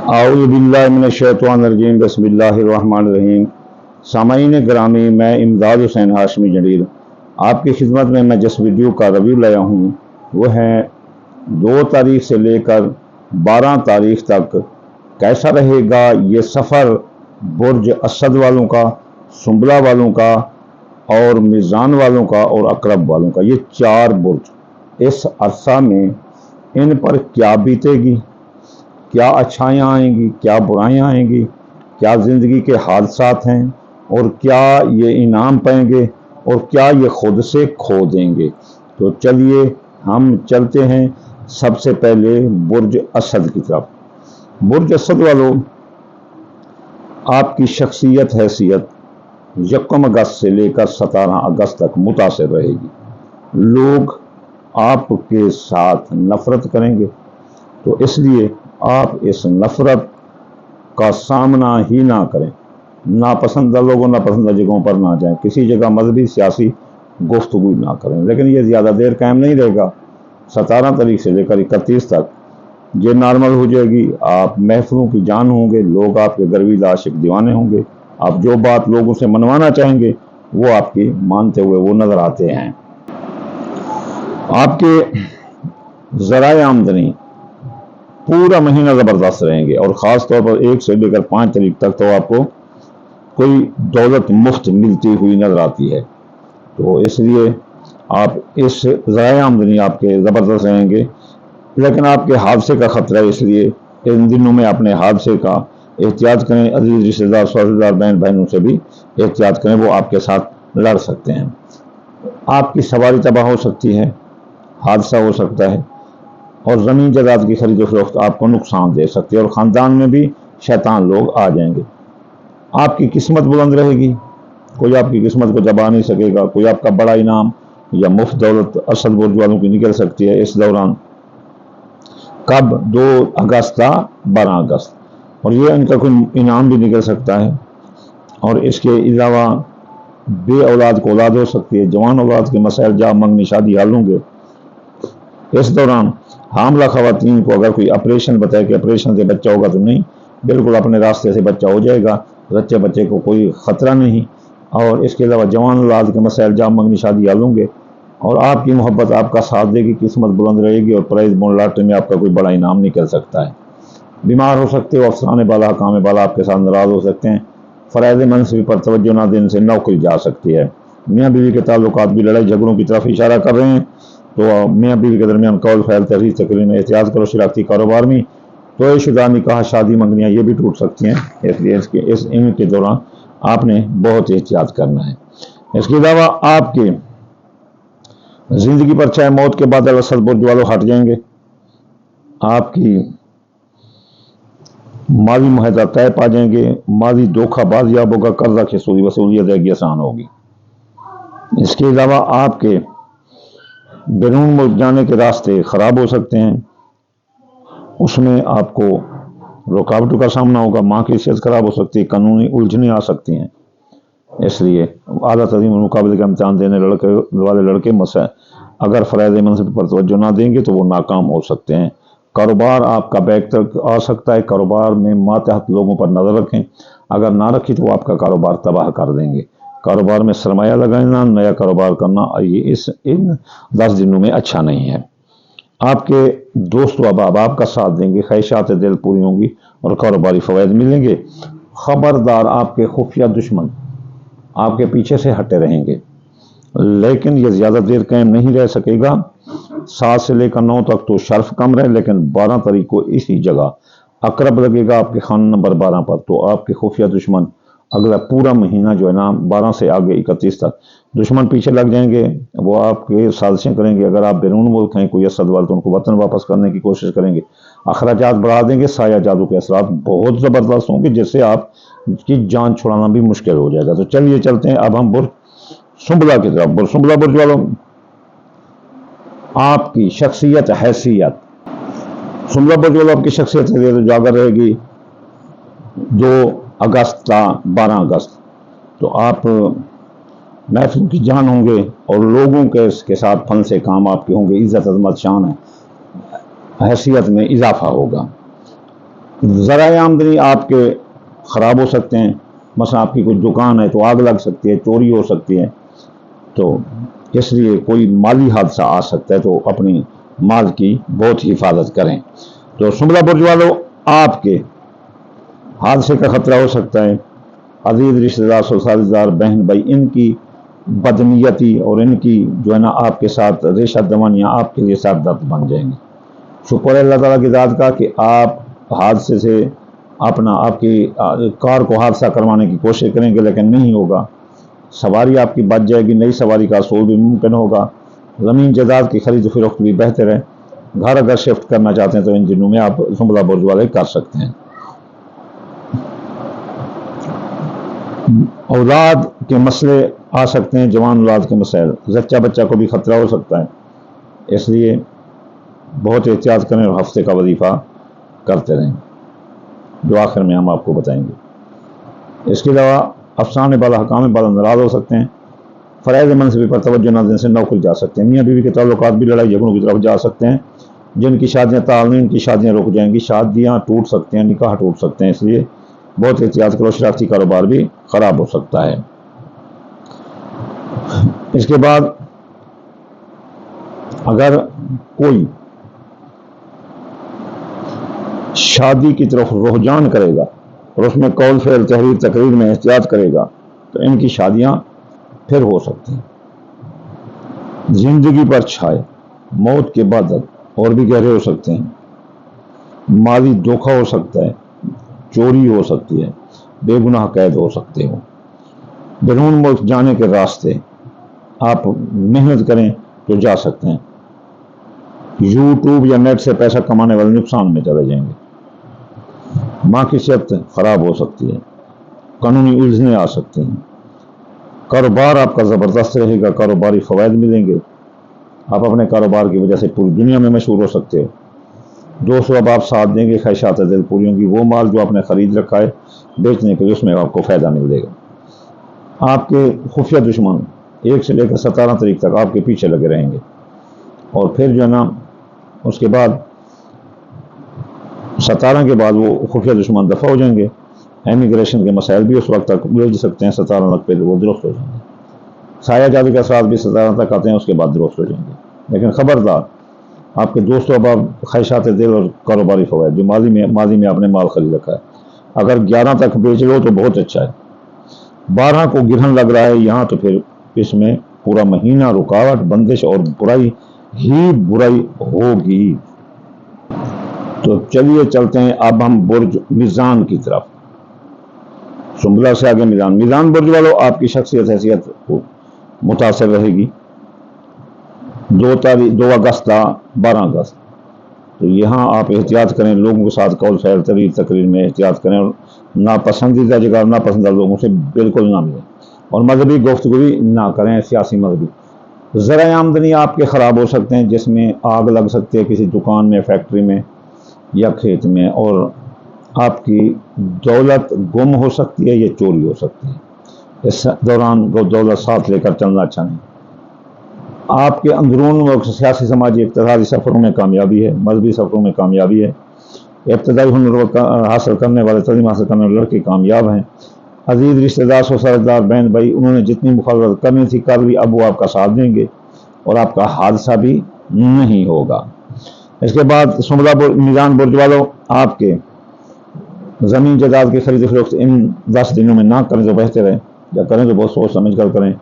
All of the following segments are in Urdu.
اعوذ باللہ من الشیطان الرجیم بسم اللہ الرحمن الرحیم۔ سامعین گرامی، میں امداد حسین ہاشمی جلیل آپ کی خدمت میں جس ویڈیو کا ریویو لایا ہوں وہ ہے 2 تاریخ سے لے کر 12 تاریخ تک کیسا رہے گا یہ سفر برج اسد والوں کا، سنبلہ والوں کا اور میزان والوں کا اور عقرب والوں کا۔ یہ 4 برج اس عرصہ میں ان پر کیا بیتے گی، کیا اچھائیاں آئیں گی، کیا برائیاں آئیں گی، کیا زندگی کے حادثات ہیں اور کیا یہ انعام پائیں گے اور کیا یہ خود سے کھو دیں گے۔ تو چلیے ہم چلتے ہیں سب سے پہلے برج اسد کی طرف۔ برج اسد والوں، آپ کی شخصیت حیثیت 1 اگست سے لے کر 17 اگست تک متاثر رہے گی۔ لوگ آپ کے ساتھ نفرت کریں گے، تو اس لیے آپ اس نفرت کا سامنا ہی نہ کریں۔ ناپسندہ لوگوں، ناپسندہ جگہوں پر نہ جائیں، کسی جگہ مذہبی سیاسی گفتگو نہ کریں۔ لیکن یہ زیادہ دیر قائم نہیں رہے گا، 17 تاریخ سے لے کر 31 تک یہ نارمل ہو جائے گی۔ آپ محفلوں کی جان ہوں گے، لوگ آپ کے گروید عاشق دیوانے ہوں گے، آپ جو بات لوگوں سے منوانا چاہیں گے وہ آپ کی مانتے ہوئے وہ نظر آتے ہیں۔ آپ کے ذرائع آمدنی پورا مہینہ زبردست رہیں گے، اور خاص طور پر 1 سے لے کر 5 تاریخ تک تو آپ کو کوئی دولت مفت ملتی ہوئی نظر آتی ہے۔ تو اس لیے آپ اس ذرائع آمدنی آپ کے زبردست رہیں گے، لیکن آپ کے حادثے کا خطرہ ہے، اس لیے ان دنوں میں اپنے حادثے کا احتیاط کریں۔ عزیز رشتہ دار، سوتے دار، بہن بھائیوں سے بھی احتیاط کریں، وہ آپ کے ساتھ لڑ سکتے ہیں۔ آپ کی سواری تباہ ہو سکتی ہے، حادثہ ہو سکتا ہے، اور زمین جائیداد کی خرید و فروخت آپ کو نقصان دے سکتی ہے، اور خاندان میں بھی شیطان لوگ آ جائیں گے۔ آپ کی قسمت بلند رہے گی، کوئی آپ کی قسمت کو دبا نہیں سکے گا۔ کوئی آپ کا بڑا انعام یا مفت دولت اسد برج والوں کی نکل سکتی ہے اس دوران۔ کب؟ 2 اگست تا 12 اگست، اور یہ ان کا کوئی انعام بھی نکل سکتا ہے۔ اور اس کے علاوہ بے اولاد کو اولاد ہو سکتی ہے، جوان اولاد کے مسائل، جا منگنی، شادی حل ہوں گے اس دوران۔ حاملہ خواتین کو اگر کوئی آپریشن بتائے کہ آپریشن سے بچہ ہوگا، تو نہیں، بالکل اپنے راستے سے بچہ ہو جائے گا، بچے کو کوئی خطرہ نہیں۔ اور اس کے علاوہ جوان اولاد کے مسائل، جا منگنی، شادی حل ہوں گے، اور آپ کی محبت آپ کا ساتھ دے گی، قسمت بلند رہے گی، اور پرائز بونڈ لاٹری میں آپ کا کوئی بڑا انعام نکل سکتا ہے۔ بیمار ہو سکتے ہو، افسران بالا، حکام بالا آپ کے ساتھ ناراض ہو سکتے ہیں، فرائض منصبی پر توجہ نہ دینے سے نوکری جا سکتی ہے۔ میاں بیوی کے تعلقات بھی لڑائی جھگڑوں کی طرف اشارہ کر رہے ہیں، تو میاں بیوی کے درمیان قول فعل، تحریر تقریر میں احتیاط کرو۔ شراکتی کاروبار میں طے شدہ نکاح، شادی، منگنیاں یہ بھی ٹوٹ سکتی ہیں، اس لیے ان کے دوران آپ نے بہت احتیاط کرنا ہے۔ اس کے علاوہ آپ کے زندگی پر چاہے موت کے بعد اسد برج والوں ہٹ جائیں گے، آپ کی ماضی معاہدہ طے پا جائیں گے، ماضی دھوکہ بازیاب ہوگا، قرضہ کی وصولی ادائیگی آسان ہوگی۔ اس کے علاوہ آپ کے بیرون ملک جانے کے راستے خراب ہو سکتے ہیں، اس میں آپ کو رکاوٹوں کا سامنا ہوگا، ماں کی صحت خراب ہو سکتی ہے، قانونی الجھنیں آ سکتی ہیں۔ اس لیے اعلیٰ تعلیم مقابلے کا امتحان دینے والے لڑکے اگر فرائض منصب پر توجہ نہ دیں گے تو وہ ناکام ہو سکتے ہیں۔ کاروبار آپ کا بیک تک آ سکتا ہے، کاروبار میں ماتحت لوگوں پر نظر رکھیں، اگر نہ رکھی تو وہ آپ کا کاروبار تباہ کر دیں گے۔ کاروبار میں سرمایہ لگانا، نیا کاروبار کرنا، یہ ان 10 دنوں میں اچھا نہیں ہے۔ آپ کے دوست و احباب آپ کا ساتھ دیں گے، خواہشات دل پوری ہوں گی اور کاروباری فوائد ملیں گے۔ خبردار، آپ کے خفیہ دشمن آپ کے پیچھے سے ہٹے رہیں گے، لیکن یہ زیادہ دیر قائم نہیں رہ سکے گا۔ 7 سے لے کر 9 تک تو شرف کم رہے، لیکن 12 تاریخ کو اسی جگہ عقرب لگے گا آپ کے خانہ نمبر 12 پر، تو آپ کے خفیہ دشمن اگلا پورا مہینہ جو ہے نا، 12 سے آگے 31 تک دشمن پیچھے لگ جائیں گے، وہ آپ کے سازشیں کریں گے۔ اگر آپ بیرون ملک ہیں کوئی اسد والے، تو ان کو وطن واپس کرنے کی کوشش کریں گے، اخراجات بڑھا دیں گے، سایہ جادو کے اثرات بہت زبردست ہوں گے، جس سے آپ کی جان چھڑانا بھی مشکل ہو جائے گا۔ تو چلیے چلتے ہیں اب ہم برج سنبلہ کی طرف۔ سنبلہ برج والوں، آپ کی شخصیت حیثیت، سنبلہ برج والوں آپ کی شخصیت اجاگر رہے گی 2 اگست تا 12 اگست، تو آپ محفل کی جان ہوں گے، اور لوگوں کے ساتھ فن سے کام آپ کے ہوں گے، عزت عظمت شان ہے، حیثیت میں اضافہ ہوگا۔ ذرائع آمدنی آپ کے خراب ہو سکتے ہیں، مثلا آپ کی کوئی دکان ہے تو آگ لگ سکتی ہے، چوری ہو سکتی ہے، تو اس لیے کوئی مالی حادثہ آ سکتا ہے، تو اپنی مال کی بہت حفاظت کریں۔ تو شملہ برج والوں، آپ کے حادثے کا خطرہ ہو سکتا ہے، عزیز رشتہ دار، سسرال دار، بہن بھائی، ان کی بدنیتی اور ان کی جو ہے نا آپ کے ساتھ ریشہ دوانیاں آپ کے لیے ساتھ درد بن جائیں گی۔ شکر ہے اللہ تعالیٰ کی ذات کا کہ آپ حادثے سے آپ کی کار کو حادثہ کروانے کی کوشش کریں گے، لیکن نہیں ہوگا، سواری آپ کی بچ جائے گی، نئی سواری کا حصول بھی ممکن ہوگا، زمین جائیداد کی خرید و فروخت بھی بہتر ہے، گھر اگر شفٹ کرنا چاہتے ہیں تو ان دنوں میں آپ شملہ برج والے کر سکتے ہیں۔ اولاد کے مسئلے آ سکتے ہیں، جوان اولاد کے مسائل، زچہ بچہ کو بھی خطرہ ہو سکتا ہے، اس لیے بہت احتیاط کریں اور ہفتے کا وظیفہ کرتے رہیں، جو آخر میں ہم آپ کو بتائیں گے۔ اس کے علاوہ افسانے بالا، حکام بالا ناراض ہو سکتے ہیں، فرائض منصبی پر توجہ نہ دینے سے نوکری جا سکتے ہیں، میاں بیوی کے تعلقات بھی لڑائی جھگڑوں کی طرف جا سکتے ہیں، جن کی شادیاں تعلیم ان کی شادیاں رک جائیں گی، شادیاں ٹوٹ سکتے ہیں، نکاح ٹوٹ سکتے ہیں، اس لیے بہت احتیاط کرو، شراکتی کاروبار بھی خراب ہو سکتا ہے۔ اس کے بعد اگر کوئی شادی کی طرف رجحان کرے گا اور اس میں قول فعل تحریر تقریر میں احتیاط کرے گا تو ان کی شادیاں پھر ہو سکتی ہیں۔ زندگی پر چھائے، موت کے بعد اور بھی گہرے ہو سکتے ہیں، مالی دھوکہ ہو سکتا ہے، چوری ہو سکتی ہے، بے گناہ قید ہو سکتے ہو، بیرون ملک جانے کے راستے آپ محنت کریں تو جا سکتے ہیں، یوٹیوب یا نیٹ سے پیسہ کمانے والے نقصان میں چلے جائیں گے، ماں کی صحت خراب ہو سکتی ہے، قانونی الجھنیں آ سکتی ہیں، کاروبار آپ کا زبردست رہے گا، کاروباری فوائد ملیں گے، آپ اپنے کاروبار کی وجہ سے پوری دنیا میں مشہور ہو سکتے ہو، دوستوں اب آپ ساتھ دیں گے، خواہشات دل پوری ہوں گی، وہ مال جو آپ نے خرید رکھا ہے بیچنے کے لیے اس میں آپ کو فائدہ ملے گا۔ آپ کے خفیہ دشمن 1 سے لے کر 17 تاریخ تک آپ کے پیچھے لگے رہیں گے، اور پھر جو ہے نا اس کے بعد 17 کے بعد وہ خفیہ دشمن دفع ہو جائیں گے، امیگریشن کے مسائل بھی اس وقت تک بھیج سکتے ہیں، 17 تک پہ وہ درست ہو جائیں گے، سایہ جادو کے اثرات بھی 17 تک آتے ہیں، اس کے بعد درست ہو جائیں گے، لیکن خبردار آپ کے دوستوں اب آپ خواہشات دل اور کاروباری فوائد جو ماضی میں آپ نے مال خرید رکھا ہے، اگر 11 تک بیچ لو تو بہت اچھا ہے، 12 کو گرہن لگ رہا ہے یہاں، تو پھر اس میں پورا مہینہ رکاوٹ، بندش اور برائی ہی برائی ہوگی۔ تو چلیے چلتے ہیں اب ہم برج میزان کی طرف، شملہ سے آگے میزان برج والوں، آپ کی شخصیت حیثیت متاثر رہے گی 2 اگست تا 12 اگست، تو یہاں آپ احتیاط کریں، لوگوں کے ساتھ قول فعل تقریر میں احتیاط کریں، اور ناپسندیدہ جگہ ناپسندیدہ لوگوں سے بالکل نہ ملیں، اور مذہبی گفتگو بھی نہ کریں، سیاسی مذہبی۔ ذرائع آمدنی آپ کے خراب ہو سکتے ہیں، جس میں آگ لگ سکتی ہے کسی دکان میں، فیکٹری میں یا کھیت میں، اور آپ کی دولت گم ہو سکتی ہے یا چوری ہو سکتی ہے، اس دوران وہ دولت ساتھ لے کر چلنا اچھا نہیں۔ آپ کے اندرون سیاسی سماجی اقتصادی سفروں میں کامیابی ہے، مذہبی سفروں میں کامیابی ہے، ابتدائی ہنر حاصل کرنے والے، تعلیم حاصل کرنے والے لڑکے کامیاب ہیں، عزیز رشتہ دار، سسردار، بہن بھائی، انہوں نے جتنی مخالفت کرنی تھی کر لی، اب وہ آپ کا ساتھ دیں گے اور آپ کا حادثہ بھی نہیں ہوگا۔ اس کے بعد شملہ میزان برج والوں، آپ کے زمین جائیداد کی خرید و فروخت ان 10 دنوں میں نہ کریں تو بہتر ہے، یا کریں تو بہت سوچ سمجھ کر کریں،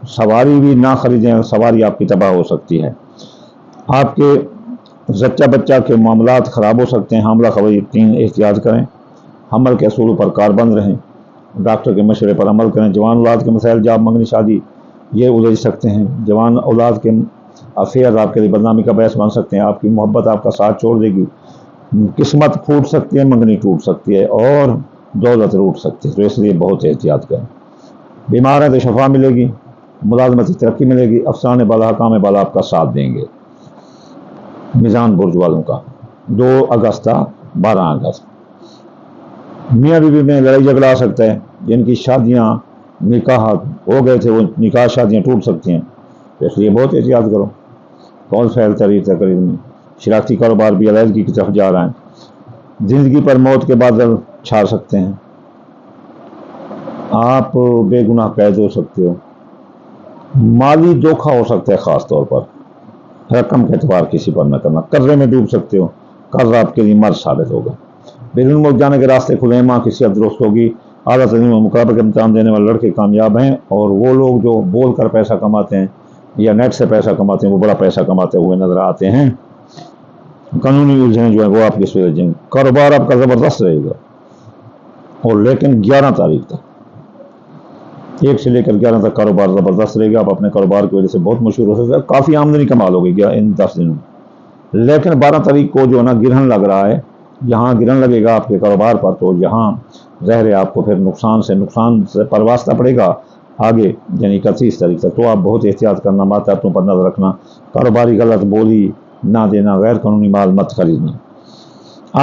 سواری بھی نہ خریدیں، سواری آپ کی تباہ ہو سکتی ہے، آپ کے زچہ بچہ کے معاملات خراب ہو سکتے ہیں، حاملہ خواتین احتیاط کریں، حمل کے اصولوں پر کاربند رہیں، ڈاکٹر کے مشورے پر عمل کریں، جوان اولاد کے مسائل، جاب منگنی، شادی یہ الجھ سکتے ہیں، جوان اولاد کے افیئر آپ کے لیے بدنامی کا باعث بن سکتے ہیں، آپ کی محبت آپ کا ساتھ چھوڑ دے گی، قسمت پھوٹ سکتی ہے، منگنی ٹوٹ سکتی ہے، اور دولت روٹ سکتی ہے، تو اس لیے بہت احتیاط کریں، بیمار ہیں تو شفا ملے گی، ملازمتی ترقی ملے گی، افسانے بالا، حکام بالا آپ کا ساتھ دیں گے۔ میزان برج والوں کا 2 اگست تا 12 اگست، میاں بیوی میں لڑائی جھگڑا آ سکتا ہے، جن کی شادیاں نکاح ہو گئے تھے وہ نکاح شادیاں ٹوٹ سکتی ہیں، اس لیے بہت احتیاط کرو، قول فعل تقریر میں، شراکتی کاروبار بھی علیحدگی کی طرف جا رہا ہے، زندگی پر موت کے بادل چھا سکتے ہیں، آپ بے گناہ قید ہو سکتے ہو، مالی دھوکہ ہو سکتا ہے، خاص طور پر رقم کے اعتبار کسی پر نہ کرنا، قرضے میں ڈوب سکتے ہو، قرض آپ کے لیے مرض ثابت ہوگا، بیرون ملک جانے کے راستے کھلے ہیں، ماں کی صحت درست ہوگی، اعلیٰ تعلیم و مقابلے کے امتحان دینے والے لڑکے کامیاب ہیں، اور وہ لوگ جو بول کر پیسہ کماتے ہیں یا نیٹ سے پیسہ کماتے ہیں وہ بڑا پیسہ کماتے ہوئے نظر آتے ہیں، قانونی الجھنیں جو ہیں وہ آپ کی سلجھیں گے، کاروبار آپ کا زبردست رہے گا، اور لیکن 11 تاریخ تک 1 سے لے کر 11 تک کاروبار زبردست رہے گا، آپ اپنے کاروبار کی وجہ سے بہت مشہور ہو سکتے ہیں، کافی آمدنی کما لو گے ان 10 دنوں میں، لیکن 12 تاریخ کو جو ہے نا گرہن لگ رہا ہے، یہاں گرہن لگے گا آپ کے کاروبار پر، تو یہاں ظاہر ہے آپ کو پھر نقصان سے پرواسطہ پڑے گا آگے، یعنی 31 تاریخ تک، تو آپ بہت احتیاط کرنا، ماتحتوں پر نظر رکھنا، کاروباری غلط بولی نہ دینا، غیر قانونی مال مت خریدنا،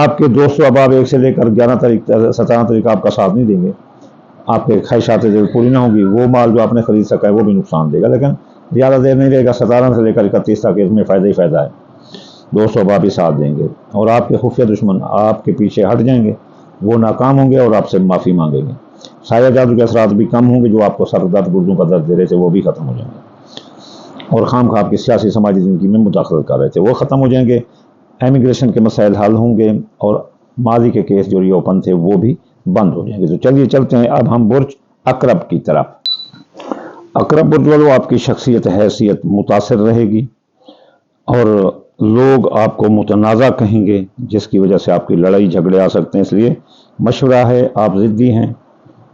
آپ کے دوست و احباب 1 سے لے کر 11 تاریخ 17 تاریخ آپ کا ساتھ نہیں دیں گے، آپ کے خواہشات دل پوری نہ ہوگی، وہ مال جو آپ نے خرید سکا ہے وہ بھی نقصان دے گا، لیکن زیادہ دیر نہیں رہے گا، 17 سے لے کر 31 تک اس میں فائدہ ہی فائدہ ہے، دوست و احباب بھی ساتھ دیں گے، اور آپ کے خفیہ دشمن آپ کے پیچھے ہٹ جائیں گے، وہ ناکام ہوں گے اور آپ سے معافی مانگیں گے، سایہ جادو کے اثرات بھی کم ہوں گے، جو آپ کو سر درد گردوں کا درد دے رہے تھے وہ بھی ختم ہو جائیں گے، اور خام خواہ آپ کی سیاسی سماجی زندگی میں مداخلت کر رہے تھے وہ ختم ہو جائیں گے، امیگریشن کے مسائل حل ہوں گے، اور ماضی کے کیس جو ری اوپن تھے وہ بھی بند ہو جائیں گے۔ تو چلیے چلتے ہیں اب ہم برج اقرب کی طرف۔ اقرب برج والوں، آپ کی شخصیت حیثیت متاثر رہے گی، اور لوگ آپ کو متنازع کہیں گے، جس کی وجہ سے آپ کی لڑائی جھگڑے آ سکتے ہیں، اس لیے مشورہ ہے، آپ ضدی ہیں،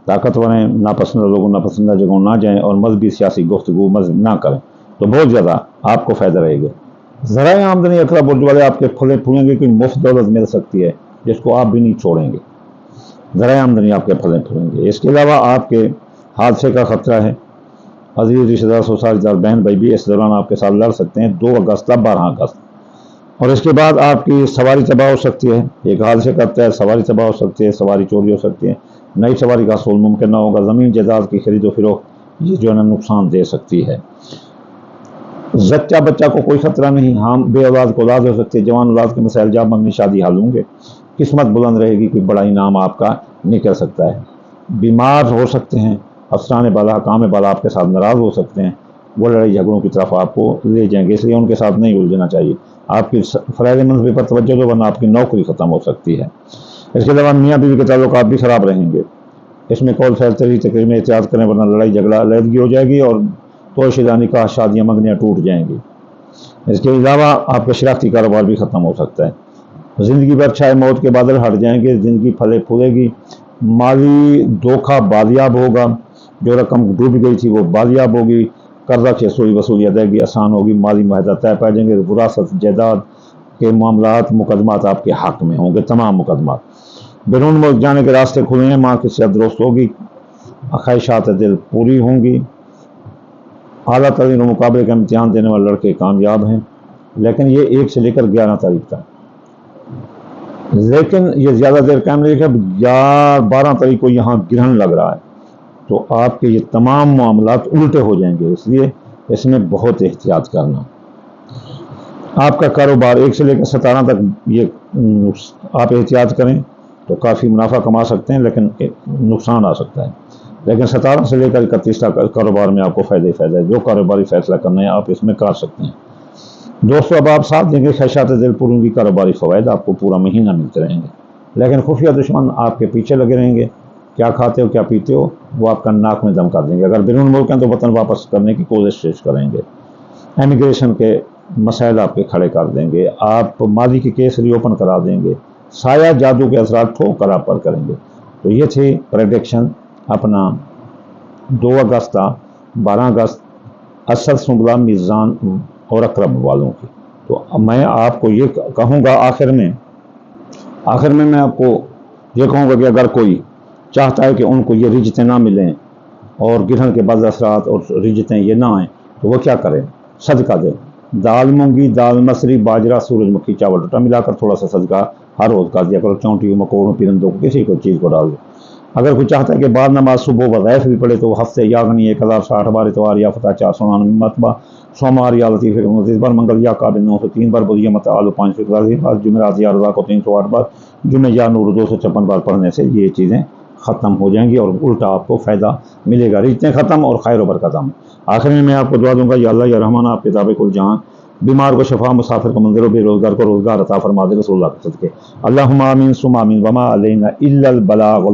طاقتور ہیں، ناپسندیدہ لوگوں ناپسندیدہ جگہوں نہ جائیں، اور مذہبی سیاسی گفتگو نہ کریں، تو بہت زیادہ آپ کو فائدہ رہے گا۔ ذرائع آمدنی اقرب برج والے آپ کے پھلے پھولیں گے، کوئی مفت دولت مل سکتی ہے جس کو آپ بھی نہیں چھوڑیں گے، ذرائع آمدنی آپ کے پھلے پھولیں گے۔ اس کے علاوہ آپ کے حادثے کا خطرہ ہے، عزیز رشتہ دار سسرال دار بہن بھائی بھی اس دوران آپ کے ساتھ لڑ سکتے ہیں، 2 اگست تا 12 اگست، اور اس کے بعد آپ کی سواری تباہ ہو سکتی ہے، ایک حادثے کا تحت سواری تباہ ہو سکتی ہے، سواری چوری ہو سکتی ہے، نئی سواری کا حصول ممکن نہ ہوگا، زمین جائیداد کی خرید و فروخت یہ جو ہے نا نقصان دے سکتی ہے۔ زچہ بچہ کو کوئی خطرہ نہیں، ہاں بے اولاد کو اولاد ہو سکتی ہے، جوان اولاد کے مسائل جاب منگنی شادی حل ہوں گے، قسمت بلند رہے گی، کوئی بڑا انعام آپ کا نکل سکتا ہے، بیمار ہو سکتے ہیں، افسران بالا حکام بالا آپ کے ساتھ ناراض ہو سکتے ہیں، وہ لڑائی جھگڑوں کی طرف آپ کو لے جائیں گے، اس لیے ان کے ساتھ نہیں الجھنا چاہیے، آپ کی فرائض منصبی پر توجہ دو ورنہ آپ کی نوکری ختم ہو سکتی ہے۔ اس کے علاوہ میاں بیوی کے تعلقات بھی خراب رہیں گے، اس میں قول فیل تقریر میں احتیاط کریں ورنہ لڑائی جھگڑا علیحدگی ہو جائے گی، اور تو شدہ نکاح شادیاں منگنیاں ٹوٹ جائیں گی۔ اس کے علاوہ آپ کا شراکتی کاروبار بھی ختم ہو سکتا ہے، زندگی پر چھائے موت کے بادل ہٹ جائیں گے، زندگی پھلے پھولے گی، مالی دھوکہ بازیاب ہوگا، جو رقم ڈوب گئی تھی وہ بازیاب ہوگی، قرضہ کی وصولی ادائیگی آسان ہوگی، مالی معاہدہ طے پا جائیں گے، وراثت جائیداد کے معاملات مقدمات آپ کے حق میں ہوں گے، تمام مقدمات، بیرون ملک جانے کے راستے کھلے ہیں، ماں کی صحت درست ہوگی، خواہشات دل پوری ہوں گی، اعلیٰ تعلیم و مقابلے کا امتحان دینے والے لڑکے کامیاب ہیں، لیکن یہ 1 سے لے کر 11 تاریخ تک، لیکن یہ زیادہ دیر قائم نہیں رہے گا، 12 تاریخ کو یہاں گرہن لگ رہا ہے، تو آپ کے یہ تمام معاملات الٹے ہو جائیں گے، اس لیے اس میں بہت احتیاط کرنا۔ آپ کا کاروبار 1 سے لے کر 17 تک یہ آپ احتیاط کریں تو کافی منافع کما سکتے ہیں، لیکن نقصان آ سکتا ہے، لیکن 17 سے لے کر 31 تک کاروبار میں آپ کو فائدہ ہی فائدہ ہے، جو کاروباری فیصلہ کرنا ہے آپ اس میں کر سکتے ہیں۔ دوستو اب آپ ساتھ دیں گے، خواہشات دل پوروں کی کاروباری فوائد آپ کو پورا مہینہ ملتے رہیں گے، لیکن خفیہ دشمن آپ کے پیچھے لگے رہیں گے، کیا کھاتے ہو کیا پیتے ہو وہ آپ کا ناک میں دم کر دیں گے، اگر بیرون ملک ہیں تو وطن واپس کرنے کی کوشش کریں گے، امیگریشن کے مسائل آپ کے کھڑے کر دیں گے، آپ ماضی کے کیس ری اوپن کرا دیں گے، سایہ جادو کے اثرات ٹھوک کر آپ پر کریں گے۔ تو یہ تھی پریڈکشن اپنا 2 اگست تا 12 اگست اسد سنبلا میزان اور اقرب والوں کی۔ تو میں آپ کو یہ کہوں گا آخر میں میں آپ کو یہ کہوں گا کہ اگر کوئی چاہتا ہے کہ ان کو یہ رجتیں نہ ملیں اور گرہن کے بعض اثرات اور رجتیں یہ نہ آئیں تو وہ کیا کریں، صدقہ دیں، دال مونگی، دال مسری، باجرہ، سورج مکھی، چاول ٹوٹا ملا کر تھوڑا سا صدقہ ہر روز کا دیا کرو، چونٹیوں مکوڑوں پرندوں کو کسی کو چیز کو ڈال دو، اگر کوئی چاہتا ہے کہ بعد نماز صبح وظائف بھی پڑھے تو وہ ہفتے یاغنی 1060 بار اتوار یا فتح 499 مرتبہ، سوموار یا لطیف 29 بار، منگل یا قابل 903 بار، بدھ یا متعال 581 بار، جمعرات یا رضا کو 308 بار، جمعہ یا نور 256 بار پڑھنے سے یہ چیزیں ختم ہو جائیں گی اور الٹا آپ کو فائدہ ملے گا، رزقیں ختم اور خیر و برکت ہم۔ آخر میں آپ کو دعا دوں گا، یا اللہ یا رحمان، آپ کتاب کل جہاں، بیمار کو شفا، مسافر کو منزل و بے روزگار کو روزگار عطا فرما دے، رسول اللہ کے صدقے۔ اللہم آمین ثم آمین، وما علینا الا البلاغ